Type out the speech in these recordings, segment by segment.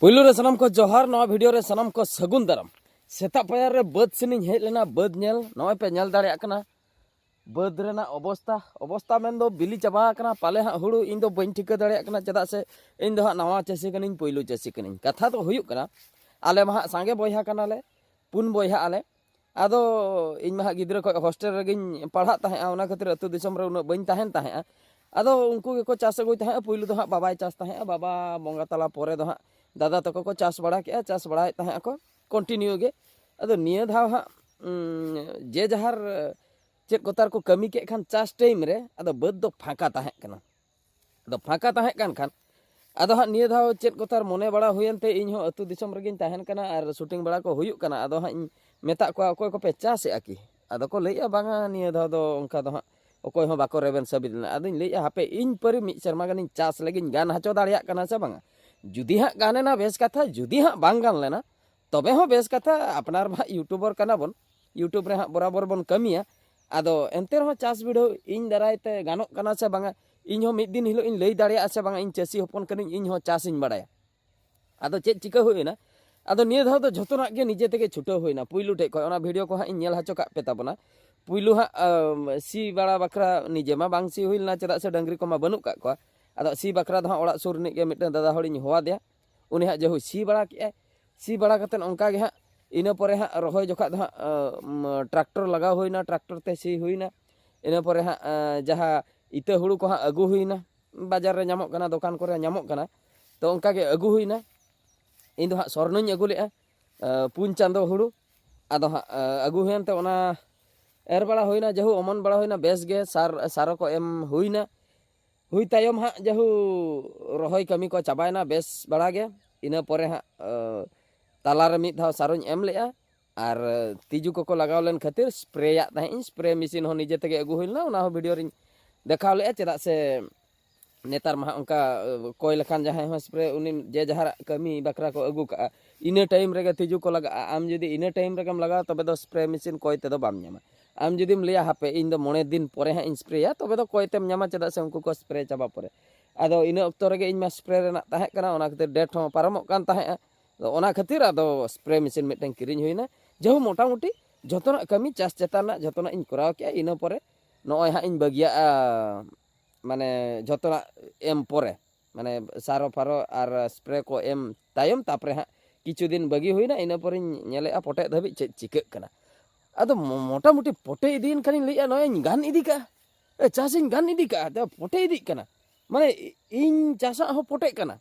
पुलू रे सनम को जोहार नवा वीडियो रे सनम को सगुन दाराम सेता पायर रे बद सिनिं हेज लेना बद नेल नय पे नेल दाड़े कना बद रेना अवस्था मेन दो बिली चाबा कना पाले हा हुड़ू इन दो बइन ठिका दाड़े कना चदा से इन दो हा नवा चासी कनिन पुलू चासी कनिन कथा तो हुयुक कना आले मा सांगे बयहा कना ले पुन बयहा आले आदो इन मा गिद्रा को हॉस्टल रेगिन पढ़ा ताहे ओना खातिर अतु दिसम रे उन बइन ताहेन ताहे आदो उनको के चास गई ताहे पुलू दो हा बाबाय चास ताहे बाबा बंगा तला परे दो हा दादा तक को चास बड़ा के चास बड़ा ताहे को कंटिन्यू गे अदो निया धाव हा जे जहार चेक कोतार को कमी के खान चास टाइम रे अदो बद दो फाका ताहे कना अदो फाका ताहे खान अदो हा निया धाव चेक कोतार मने बड़ा हुयनते इन हो अतु दिसम रेगिन ताहेन कना आर शूटिंग बड़ा को हुयुक कना अदो हा मेता को अकोय को पे चास आकी अदो को लैया बांगा निया धाव दो उनका दो हा अकोय हो बाको रेबेन सबिदना अदोन लैया हापे इन परि मिद शर्मा गानिन चास लगिन गान हचो दाड़िया कना से बांगा जुदी हाँ गाने ना बेस कथा जुदी हाँ बांग गान लेना तबे हो बेस कथा अपनार मा यूट्यूबर कना बन यूट्यूब रे हाँ बराबर बन कमिया आदो एंते रहो चास वीडियो इन दारायते गानोक कना से बांगा इन हो मिद दिन हिलो इन लई दाड़िया से बांगा इन चासी होपन कनिन इन हो चास इन बड़ाया आदो चेक चिका होइना आदो निये धाव दो झोतोना के निजे तेगे छुटो होइना पुइलू ठे को ओना वीडियो को हाँ इन नेल हचो का पे ताबना पुइलू हाँ सी बड़ा बकरा निजे मा बांग सी होइलना चदा से डंगरी को मा बनुक का को आदो सी बकरा दो ओड़ा सुर ने के मिटन दादा हड़िन होवा दिया उनी हाँ जहु सी बड़ा के सी बड़ा कतन onka ge हाँ इन परे हाँ रहोय जोखा दो हाँ ट्रैक्टर लगा होइना ट्रैक्टर ते सी होइना इन परे हाँ जहाँ इते हुड़ू को हाँ अगु होइना बाजार रे नामक कना दुकान करे नामक कना तो onka ge अगु होइना इन दो हाँ स्वर्णों अगु लेआ पुन चांदो हुड़ू आदो हाँ अगु होयनते ओना एर बड़ा होइना जहु अमन बड़ा होइना बेस गे सार को एम होइना हुई तायम हाँ जहु रहोय कमी को चाबायना बेस बड़ा गे इन परे हाँ तालारे मिद धाव सारों एम लेआ आर तिजू को लगाव लेन खातिर स्प्रे ताहें स्प्रे मशीन हो निजे तेगे अगु होइलना ओना हो वीडियो रिन देखाव लेआ चेदा से नेतार मा उनका कोई लखान जहां हो स्प्रे उनी जे जहार कमी बकरा को अगु का इन टाइम रेगे तिजू को लगा आम जुदी इन टाइम रेगम लगा तबे दो स्प्रे मशीन कोई ते दो बाम न्यामा आम जुदीम लिया हापे इन दो मोने दिन परे हाँ इन स्प्रेया तबे दो कोई तेम न्यामा चेदा से उनको को स्प्रे चाबा परे आदो इन अक्तो रेगे इन मा स्प्रे रेना ताहे कना ओना खातिर डेट हो पारमोक कान ताहे तो ओना खातिर आदो स्प्रे मशीन मिटन किरिन होइना जहु मोटा मोटी जतोना कमी चास चेताना जतोना इन कराव के इन परे नय हाँ इन बगिया माने जतोना एम परे माने सारो फारो आर स्प्रे को एम तायम तापरे हाँ किछु दिन बगी होइना इन परे नेलेआ पोटे धाबि चे चिकाक कना आदो मोटा मोटी पोटे इदीन खानी लैया नय गान इदी का चासिन गान इदी का तो पोटे इदी कना माने इन चासा हो पोटे कना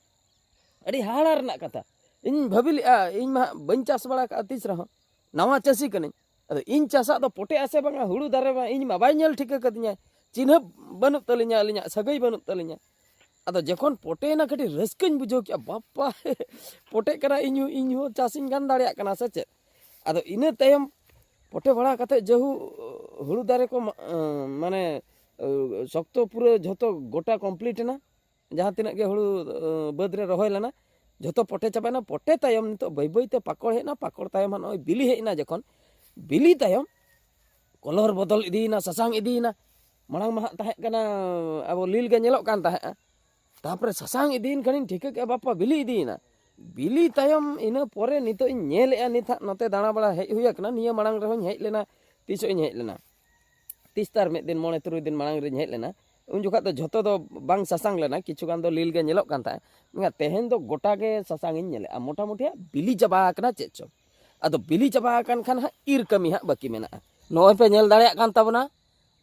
अड़ी हाड़ा रना कथा इन भाबिलिया इन मा बन चास बड़ा का तीस रहो नवा चासी कने अदो इन चासा दो पोटे आसे बांगा हुड़ू दारे मा इन मा बाय नेल ठिका कदिया चिन्ह बनु तलिnya अलिnya सगई बनु तलिnya अदो जखन पोटे ना कटी रस्कन बुझो क्या बापा पोटे कना इन हो चासिन गान दाड़िया कना से चे अदो इने तायम पोटे बड़ा कते जहु हुड़ू दारे को माने शक्तो पूरे झतो गोटा कम्प्लीट ना जहाँ तिना के हुड़ू बद रे रहोय लेना झतो पोटे चाबाना पोटे तायम नितो बई बईते पाकड़ हेना पाकड़ तायम नय बिली हेना जखन बिली तायम कलर बदल इदीना ससांग इदीना मांग मा ताहे कना अब लील के नेलोक कान ताहे तापरे ससांग इदीन कनिन ठीक के बापा बिली इदीना बिली तायम इन परे नितो इन नेलेआ निथा नते दाणा बड़ा हेज हुया कना निया मांग रे हेज लेना तीसो इन हेज लेना तीस्तार में दिन मोने तुरुय दिन मांग रे हेज लेना उन जोखा तो झतो दो बांग ससांग लेना किछु गान दो लील के नेलोक कान ताहे मेगा तेहेन दो गोटा के ससांग इन नेले मोटा मोटी बिली चाबा कना चेचो अदो बिली चाबा कान खान हा इर कमी हा बाकी मेना नय पे नेल दाड़िया कान ताबना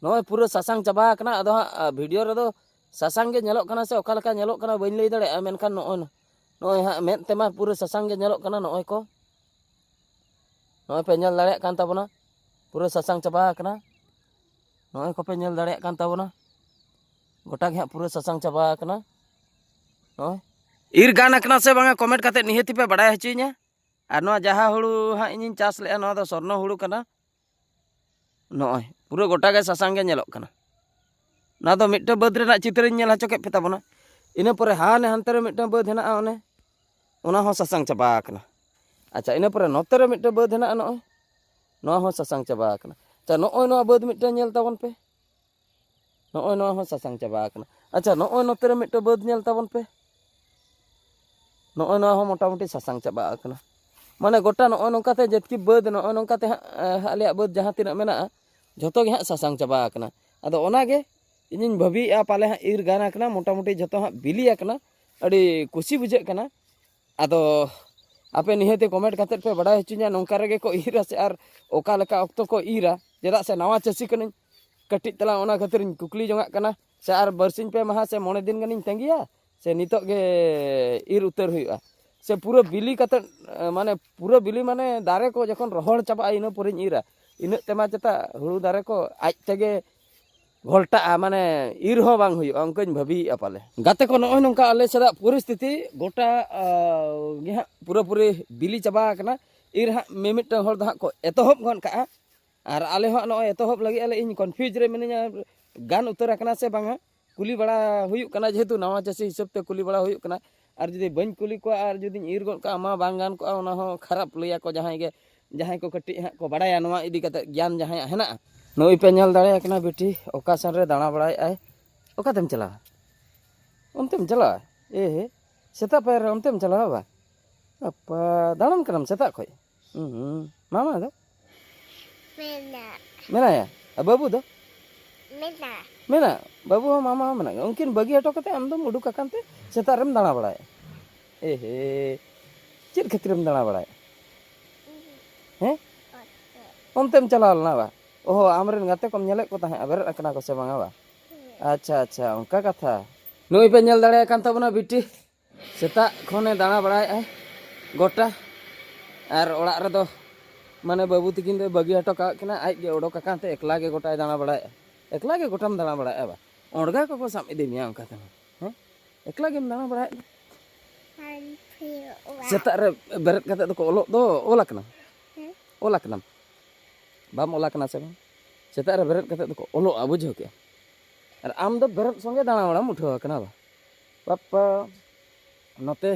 नय पूरा ससांग चाबा कना अदो हा वीडियो रे दो ससांग के नेलोक कना से ओका लेका नेलोक कना बइन लई दाड़िया मेनखान नय हाँ मेद तेमा पूरा ससांग के नेलोक कना नय को नय पे नेल दाड़िया कान ताबना पूरा ससांग चाबा कना नय को पे नेल दाड़िया कान ताबना गोटा के पूरा ससांग चाबा कना नय इर गान अकना से बांगा कमेंट काते निहति पे बड़ाय हचि냐 आर नो जहा हुड़ू हाँ इन चास ले नो दो स्वर्णो हुड़ू कना नय पूरा गोटा के ससांग के नेलोक कना ना दो मिट्टे बद रेना चित्र नेल हचो के पे ताबना इन परे हाने हानते रे मिट्टे बद हेना ओने ओना हो ससांग चाबा कना अच्छा इन परे नोते रे मिट्टे बद हेना नय नो हो ससांग चाबा कना अच्छा नय नो बद मिट्टे नेल ताबन पे नय नो हो ससांग चाबा कना अच्छा नय नोते रे मिट्टे बद नेल ताबन पे नॉय नॉय हो मोटामुटी सासांग चाबा आकना माने गोटा नॉय नोंकाते जेतकी बद नॉय नोंकाते आले बद जहां तिना मेना झोतो गे हां सासांग चाबा आकना आदो ओनागे इनिन भाबीआ पाले हां ईर गाना आकना मोटामुटी झोतो हां बिली आकना अड़ी खुशी बुझे कना आदो आपे निहते कमेंट करते पे बड़ा हचु냐 नोंका रेगे को ईरा से आर ओका लेका ऑक्तो को ईरा चेदा से नवा चासी कनिन कटिज तला ओना खातिर कुकली जंगा कना से आर बरसिन पे महा से 9 दिन गनिन तंगिया से नितोग गे ईर उतर हुआ से पूरा बिली कते माने पूरा बिली माने दारे को जखन रोहड़ चाबा इना पुरिन ईरा इन तेमा चता हुड़ू दारे को आज तेगे घोलटा माने ईर हो बांग हुई अंकन भाबी पाले गाते को नय नोंका आले सदा परिस्थिति गोटा गे हां पूरा पूरी बिली चाबा कना ईर हां मिमिट हर दा को एतहब गन का आर आले हो नय एतहब लगी आले इन कन्फ्यूज रे मिनिया गान उतर कना से बांगा कुली बड़ा हुई कना जेहेतु नवा चासी हिसाब ते कुली बड़ा हुई कना आर जुदी बन कुली को आर जुदी ईर गन का मा बांग गान को ओना हो खराब लैया को जहां को कटी हां को बड़ाया नवा इदी कते ज्ञान जहां हेना नई पे नल दाड़े कना बेटी ओकासन रे दाणा बड़ाय आय ओकातेम चला ओनतेम चला ए सेता पैर ओनतेम चला बा अपा दाणन करम सेता खोय मामा दो मेना या बाबू दो मेना बाबू मामा मेना उनकिन बगी हटो कते आम दम उडुक अकानते सेता रेम दाणा बड़ाय ए हे चेद खतिरम दाणा बड़ाय हैं ओनतेम चला ना बा ओहो आमरेन गाते कम नेले को ताहे बेरत अकना को से बांगा बा अच्छा अच्छा उनका कथा नई पे नेल दाड़े कान तबना बिटी सेता खने दाणा बड़ाय आय गोटा आर ओड़ा रे दो माने बाबू तिकिन दे बगी हटो का किना आज गे ओडो काकाते एकला गे गोटा दाणा बड़ाय एकला गे गोटाम दाणा बड़ाय बा ओंडगा को साम इदि मिया उनका ते हैं एकला गेम दाणा बड़ाय सेता रे बेरत कते दो को ओलो दो ओलाकना बाम ओलाकना से सेता रे बेरत कते दो को ओलो बुझो के और आम दो बेरत संगे दाणा बड़ा उठो कना बा पापा नते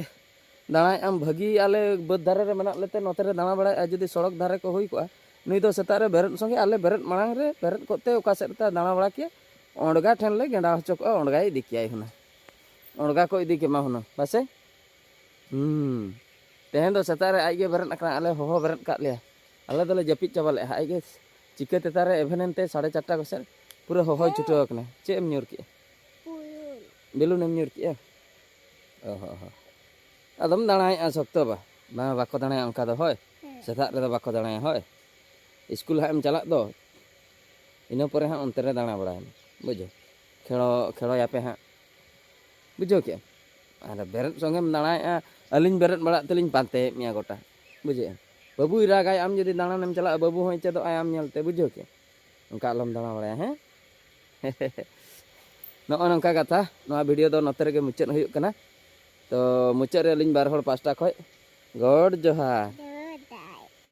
दाणाय आम भगी आले बद धारे रे मेना लेते नते रे दाणा बड़ा जुदी सड़क धारे को हुई को नुई दो सेता रे बेरत संगे आले बेरत मांग रे बेरत कोते ओका सेत दाणा बड़ा के ओंडगा ठेन ले गेंडा हचो को ओंडगा इदी किया हुना ओंडगा को इदी के मा हुना बासे तेहन दो सेता रे आइगे बेरत अकना आले हो बेरत का ले आले दले जपित चाबाले आइगे चिके तेतारे एभेनेनते 4:30 को से पूरा हो छुटो अकना चे एम न्यूर के बेलुन एम न्यूर के ओहो आदम दाणाय सप्तो बा बाको दाणाय अंका दो होय सेता रे दो बाको दाणाय होय स्कूल हा एम चला दो इना परे हा अंतरे दाणा बड़ा बुझो खेलो यापे हा बुझो के आर बेरत संगेम दाणाय अलिन बेरत बड़ा तलिन पाते मिया गोटा बुझे बाबू इरागाय आम जदी दाणानेम चला बाबू होय चेदो आम नेलते बुझो के उनका आलम दाणा बड़ा हैं नॉ नंका कथा नवा वीडियो दो नते रे मुचाद हुयुक कना तो मुचाद रे अलिन बार होड़ पास्टा खय गॉड जोहार।